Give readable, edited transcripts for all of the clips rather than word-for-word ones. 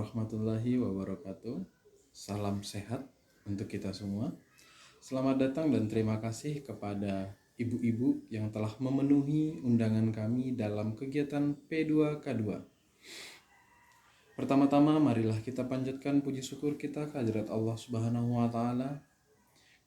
warahmatullahi wabarakatuh. Salam sehat untuk kita semua. Selamat datang dan terima kasih kepada ibu-ibu yang telah memenuhi undangan kami dalam kegiatan P2K2. Pertama-tama marilah kita panjatkan puji syukur kita kehadirat Allah Subhanahu wa taala,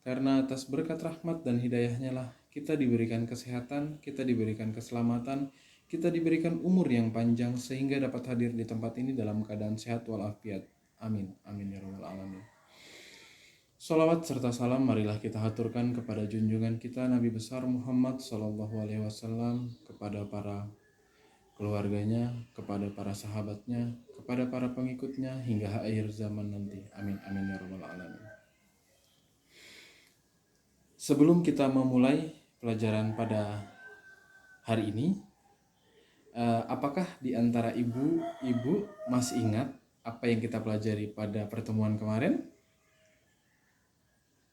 karena atas berkat rahmat dan hidayahnya lah kita diberikan kesehatan, kita diberikan keselamatan, kita diberikan umur yang panjang sehingga dapat hadir di tempat ini dalam keadaan sehat walafiat. Amin. Amin ya rabbal alamin. Sholawat serta salam marilah kita haturkan kepada junjungan kita Nabi besar Muhammad Sallallahu Alaihi Wasallam, kepada para keluarganya, kepada para sahabatnya, kepada para pengikutnya hingga akhir zaman nanti. Amin. Amin ya rabbal alamin. Sebelum kita memulai pelajaran pada hari ini, apakah di antara ibu masih ingat apa yang kita pelajari pada pertemuan kemarin?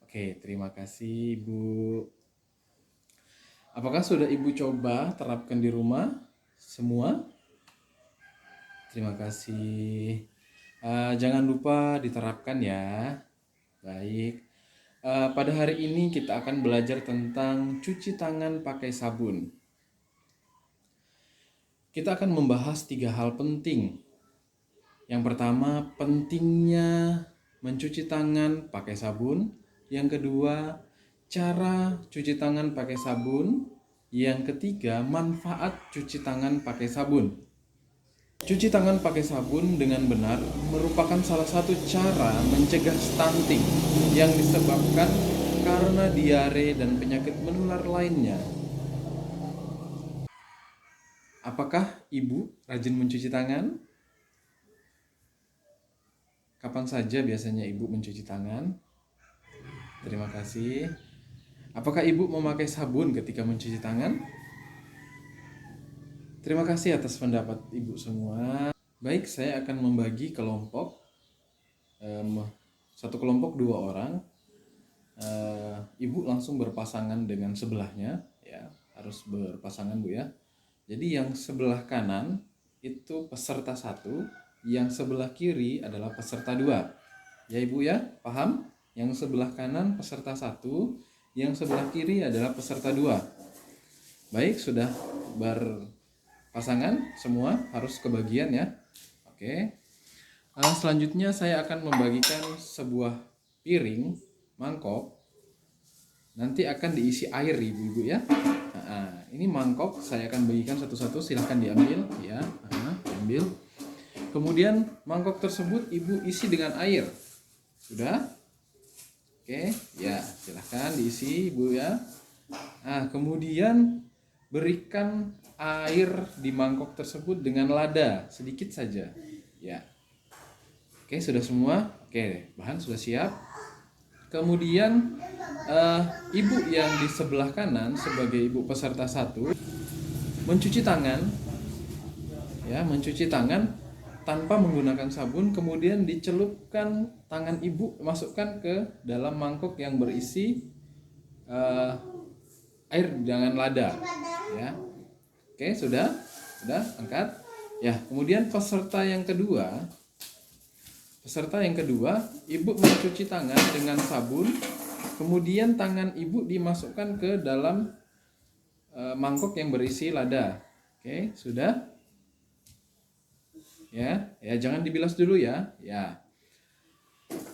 Oke, terima kasih Ibu. Apakah sudah Ibu coba terapkan di rumah semua? Terima kasih. Jangan lupa diterapkan ya. Baik. Pada hari ini kita akan belajar tentang cuci tangan pakai sabun. Kita akan membahas 3 hal penting. Yang pertama, pentingnya mencuci tangan pakai sabun. Yang kedua, cara cuci tangan pakai sabun. Yang ketiga, manfaat cuci tangan pakai sabun. Cuci tangan pakai sabun dengan benar merupakan salah satu cara mencegah stunting yang disebabkan karena diare dan penyakit menular lainnya. Apakah Ibu rajin mencuci tangan? Kapan saja biasanya Ibu mencuci tangan? Terima kasih. Apakah Ibu memakai sabun ketika mencuci tangan? Terima kasih atas pendapat Ibu semua. Baik, saya akan membagi kelompok. Satu kelompok 2 orang. Ibu langsung berpasangan dengan sebelahnya, ya, harus berpasangan Bu ya. Jadi yang sebelah kanan itu peserta 1, yang sebelah kiri adalah peserta 2. Ya Ibu ya, paham? Yang sebelah kanan peserta 1, yang sebelah kiri adalah peserta 2. Baik, sudah berpasangan semua, harus kebagian ya. Oke. Selanjutnya saya akan membagikan sebuah piring, mangkok. Nanti akan diisi air Ibu-ibu ya. Ini mangkok saya akan bagikan satu-satu, silahkan diambil ya. Diambil. Kemudian mangkok tersebut Ibu isi dengan air. Sudah? Oke, ya, silahkan diisi Ibu ya. Kemudian berikan air di mangkok tersebut dengan lada sedikit saja. Ya. Oke, sudah semua? Oke, bahan sudah siap. Kemudian Ibu yang di sebelah kanan sebagai Ibu peserta 1 mencuci tangan, ya, mencuci tangan tanpa menggunakan sabun, kemudian dicelupkan tangan Ibu, masukkan ke dalam mangkok yang berisi air dengan lada, ya. Oke, sudah angkat. Ya, kemudian peserta yang kedua, Ibu mencuci tangan dengan sabun, kemudian tangan Ibu dimasukkan ke dalam mangkok yang berisi lada. Oke, sudah? Ya, jangan dibilas dulu ya. Ya.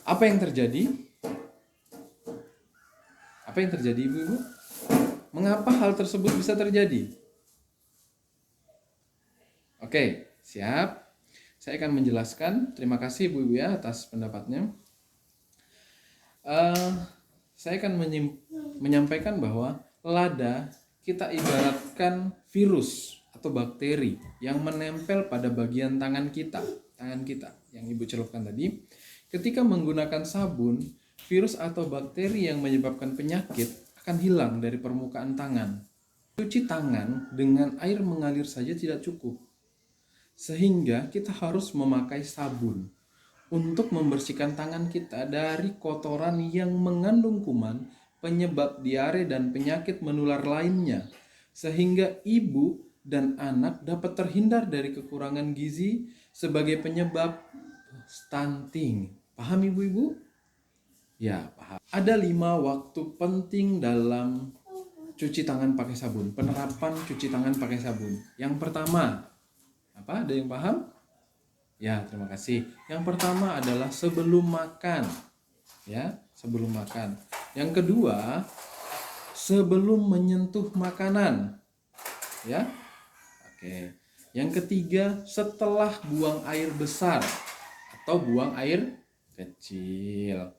Apa yang terjadi? Ibu-ibu? Mengapa hal tersebut bisa terjadi? Oke, siap. Saya akan menjelaskan. Terima kasih Ibu-ibu ya atas pendapatnya. Saya akan menyampaikan bahwa lada kita ibaratkan virus atau bakteri yang menempel pada bagian tangan kita yang Ibu celupkan tadi. Ketika menggunakan sabun, virus atau bakteri yang menyebabkan penyakit akan hilang dari permukaan tangan. Cuci tangan dengan air mengalir saja tidak cukup, sehingga kita harus memakai sabun untuk membersihkan tangan kita dari kotoran yang mengandung kuman, penyebab diare dan penyakit menular lainnya, sehingga ibu dan anak dapat terhindar dari kekurangan gizi sebagai penyebab stunting. Paham ibu-ibu? Ya, paham. Ada 5 waktu penting dalam cuci tangan pakai sabun. Penerapan cuci tangan pakai sabun. Yang pertama, apa? Ada yang paham? Ya, terima kasih. Yang pertama adalah sebelum makan. Ya, sebelum makan. Yang kedua, sebelum menyentuh makanan. Ya. Oke. Yang ketiga, setelah buang air besar atau buang air kecil.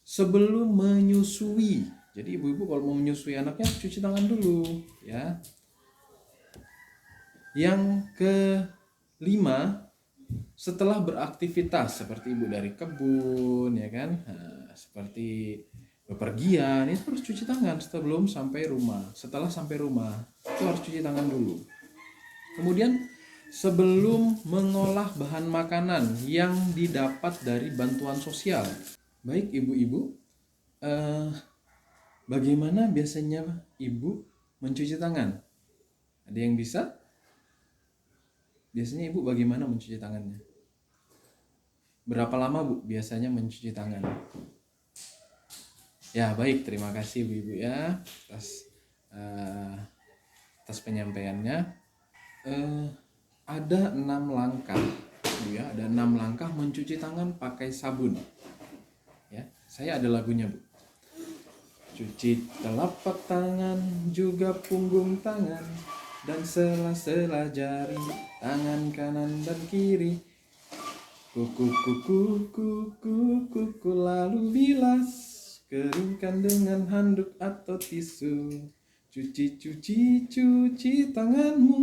Sebelum menyusui. Jadi ibu-ibu kalau mau menyusui anaknya cuci tangan dulu, ya. Yang kelima, setelah beraktivitas seperti ibu dari kebun, ya kan, seperti bepergian, itu harus cuci tangan sebelum sampai rumah. Setelah sampai rumah itu harus cuci tangan dulu. Kemudian sebelum mengolah bahan makanan yang didapat dari bantuan sosial. Baik ibu-ibu, bagaimana biasanya ibu mencuci tangan? Ada yang bisa? Biasanya ibu bagaimana mencuci tangannya? Berapa lama bu biasanya mencuci tangan? Ya baik, terima kasih ibu-ibu ya atas penyampaiannya. Ada 6 langkah bu ya, ada 6 langkah mencuci tangan pakai sabun. Ya, saya ada lagunya bu. Cuci telapak tangan juga punggung tangan dan sela-sela jari tangan kanan dan kiri. Kuku kuku kuku kuku lalu bilas, keringkan dengan handuk atau tisu. Cuci cuci cuci tanganmu.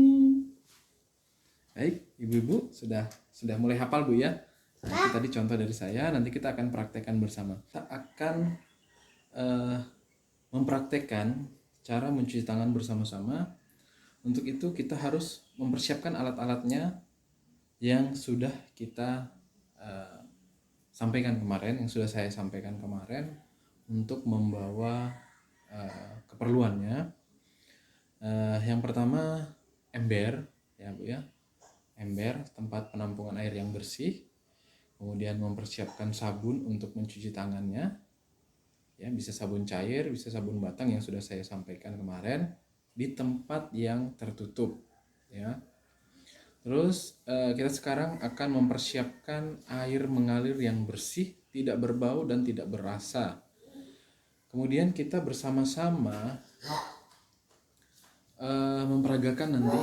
Baik, ibu-ibu sudah mulai hafal bu ya. Nanti tadi contoh dari saya, nanti kita akan praktekkan bersama. Kita akan mempraktekkan cara mencuci tangan bersama-sama. Untuk itu kita harus mempersiapkan alat-alatnya yang sudah kita sampaikan kemarin, yang sudah saya sampaikan kemarin untuk membawa keperluannya. Yang pertama ember, ya bu ya, ember tempat penampungan air yang bersih. Kemudian mempersiapkan sabun untuk mencuci tangannya. Ya, bisa sabun cair, bisa sabun batang yang sudah saya sampaikan kemarin di tempat yang tertutup. Ya. Terus kita sekarang akan mempersiapkan air mengalir yang bersih, tidak berbau dan tidak berasa. Kemudian kita bersama-sama memperagakan nanti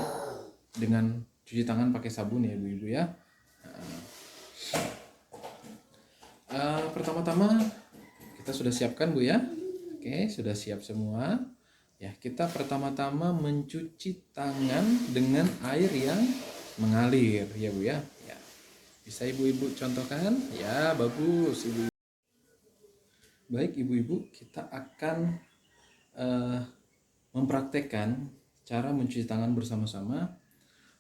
dengan cuci tangan pakai sabun ya ibu-ibu ya. Pertama-tama kita sudah siapkan bu ya. Oke, sudah siap semua. Ya, kita pertama-tama mencuci tangan dengan air yang mengalir ya bu ya. Ya. Bisa ibu-ibu contohkan? Ya, bagus ibu. Baik ibu-ibu, kita akan mempraktekkan cara mencuci tangan bersama-sama.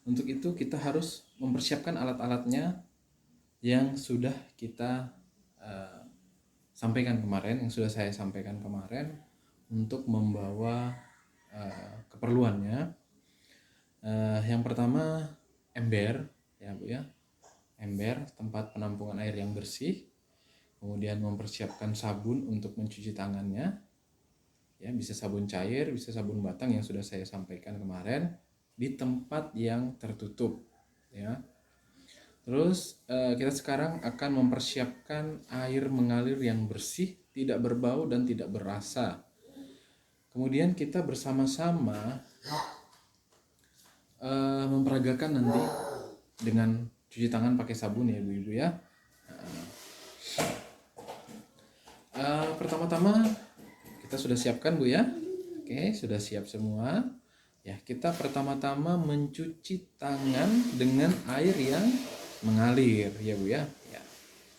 Untuk itu kita harus mempersiapkan alat-alatnya yang sudah kita sampaikan kemarin, yang sudah saya sampaikan kemarin untuk membawa keperluannya. Yang pertama ember, ya bu ya, ember tempat penampungan air yang bersih. Kemudian mempersiapkan sabun untuk mencuci tangannya. Ya, bisa sabun cair, bisa sabun batang yang sudah saya sampaikan kemarin di tempat yang tertutup. Ya. Terus kita sekarang akan mempersiapkan air mengalir yang bersih, tidak berbau dan tidak berasa. Kemudian kita bersama-sama memperagakan nanti dengan cuci tangan pakai sabun ya ibu-ibu ya. Pertama-tama kita sudah siapkan bu ya. Oke, sudah siap semua. Ya, kita pertama-tama mencuci tangan dengan air yang mengalir ya bu ya. Ya.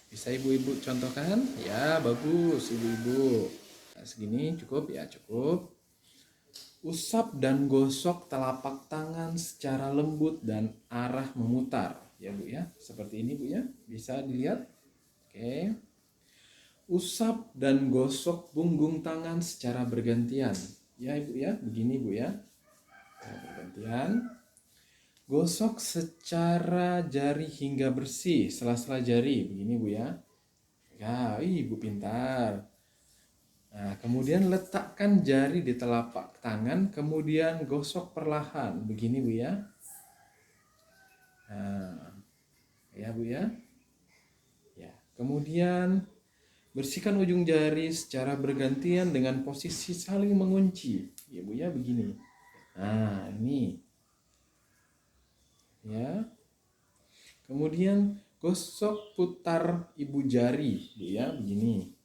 Bisa ibu-ibu contohkan? Ya, bagus ibu-ibu. Nah, segini cukup ya, cukup. Usap dan gosok telapak tangan secara lembut dan arah memutar ya bu ya. Seperti ini bu ya. Bisa dilihat? Oke. Usap dan gosok punggung tangan secara bergantian. Ya ibu ya, begini bu ya. Bergantian. Gosok secara jari hingga bersih, sela-sela jari. Begini Bu ya. Ya, Ibu pintar. Nah, kemudian letakkan jari di telapak tangan, kemudian gosok perlahan. Begini Bu ya. Nah, ya Bu ya. Ya, kemudian bersihkan ujung jari secara bergantian dengan posisi saling mengunci. Ya Bu ya, begini. Nah, ini. Ya. Kemudian gosok putar ibu jari, Bu ya, begini.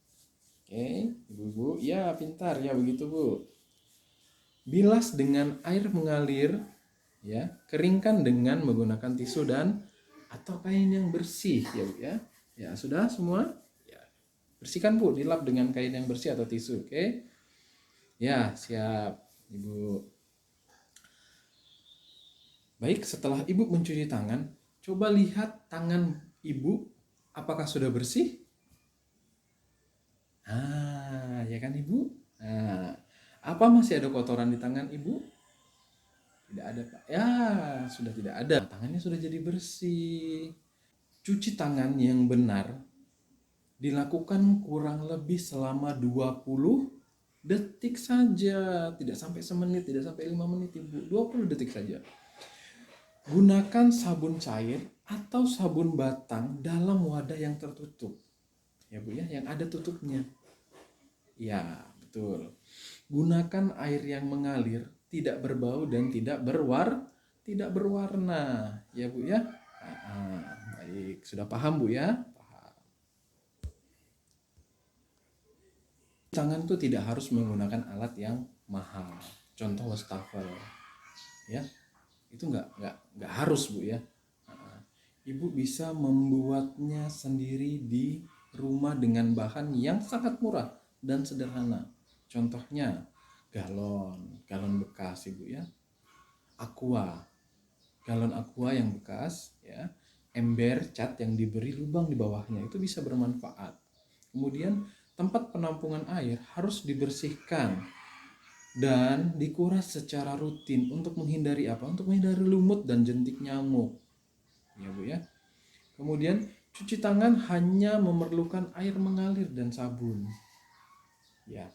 Oke, Ibu-ibu, ya pintar ya begitu Bu. Bilas dengan air mengalir, ya. Keringkan dengan menggunakan tisu dan atau kain yang bersih, ya Bu ya. Ya, sudah semua? Ya. Bersihkan Bu, dilap dengan kain yang bersih atau tisu, oke? Ya, siap, Ibu. Baik, setelah Ibu mencuci tangan, coba lihat tangan Ibu apakah sudah bersih? Ya kan Ibu? Nah, apa masih ada kotoran di tangan Ibu? Tidak ada Pak. Ya, sudah tidak ada. Tangannya sudah jadi bersih. Cuci tangan yang benar dilakukan kurang lebih selama 20 detik saja. Tidak sampai semenit, tidak sampai 5 menit Ibu. 20 detik saja. Gunakan sabun cair atau sabun batang dalam wadah yang tertutup. Ya Bu ya, yang ada tutupnya. Ya, betul. Gunakan air yang mengalir, tidak berbau dan tidak berwarna. Ya Bu ya. Baik, sudah paham Bu ya? Paham. Tangan tuh tidak harus menggunakan alat yang mahal. Contoh wastafel. Ya. Itu nggak harus Bu ya. Ibu bisa membuatnya sendiri di rumah dengan bahan yang sangat murah dan sederhana. Contohnya galon bekas Ibu ya. Galon aqua yang bekas ya. Ember cat yang diberi lubang di bawahnya itu bisa bermanfaat. Kemudian tempat penampungan air harus dibersihkan dan dikuras secara rutin untuk menghindari apa? Untuk menghindari lumut dan jentik nyamuk. Ya Bu ya. Kemudian cuci tangan hanya memerlukan air mengalir dan sabun. Ya.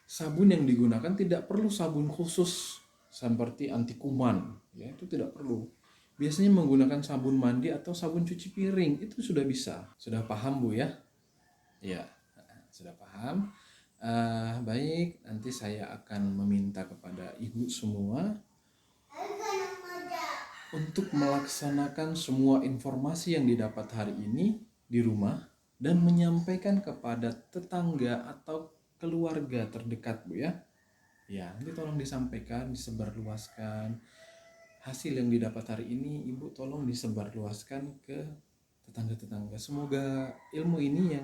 Sabun yang digunakan tidak perlu sabun khusus seperti anti kuman, ya itu tidak perlu. Biasanya menggunakan sabun mandi atau sabun cuci piring itu sudah bisa. Sudah paham Bu ya? Ya, sudah paham. Baik, nanti saya akan meminta kepada Ibu semua untuk melaksanakan semua informasi yang didapat hari ini di rumah dan menyampaikan kepada tetangga atau keluarga terdekat Bu ya. Ya, nanti tolong disampaikan, disebarluaskan. Hasil yang didapat hari ini Ibu tolong disebarluaskan ke tetangga-tetangga. Semoga ilmu ini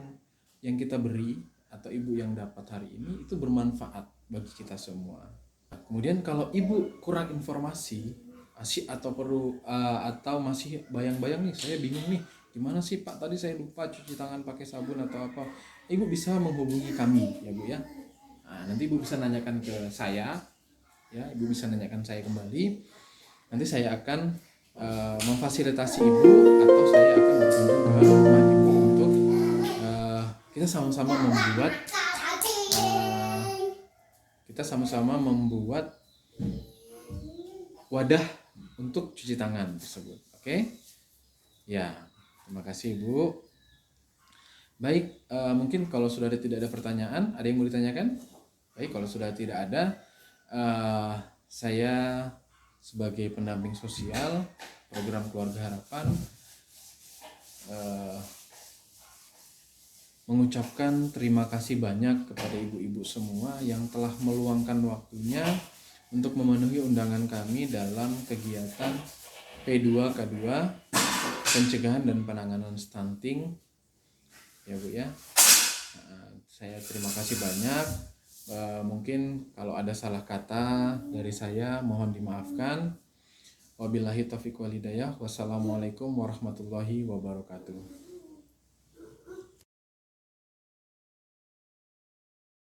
yang kita beri atau Ibu yang dapat hari ini itu bermanfaat bagi kita semua. Kemudian kalau Ibu kurang informasi atau perlu atau masih bayang-bayang nih, saya bingung nih, gimana sih Pak, tadi saya lupa cuci tangan pakai sabun atau apa, Ibu bisa menghubungi kami ya Bu ya. Nanti Ibu bisa nanyakan ke saya ya, Ibu bisa nanyakan saya kembali. Nanti saya akan memfasilitasi Ibu atau saya akan berkunjung ke rumah Ibu untuk kita sama-sama membuat wadah untuk cuci tangan tersebut. Oke? Ya, terima kasih Ibu. Baik, mungkin kalau sudah tidak ada pertanyaan, ada yang mau ditanyakan? Baik, kalau sudah tidak ada, saya sebagai pendamping sosial program Keluarga Harapan mengucapkan terima kasih banyak kepada ibu-ibu semua yang telah meluangkan waktunya untuk memenuhi undangan kami dalam kegiatan P2K2 pencegahan dan penanganan stunting ya Bu ya. Saya terima kasih banyak. Mungkin kalau ada salah kata dari saya mohon dimaafkan. Wabillahi taufiq wal hidayah. Wassalamualaikum warahmatullahi wabarakatuh.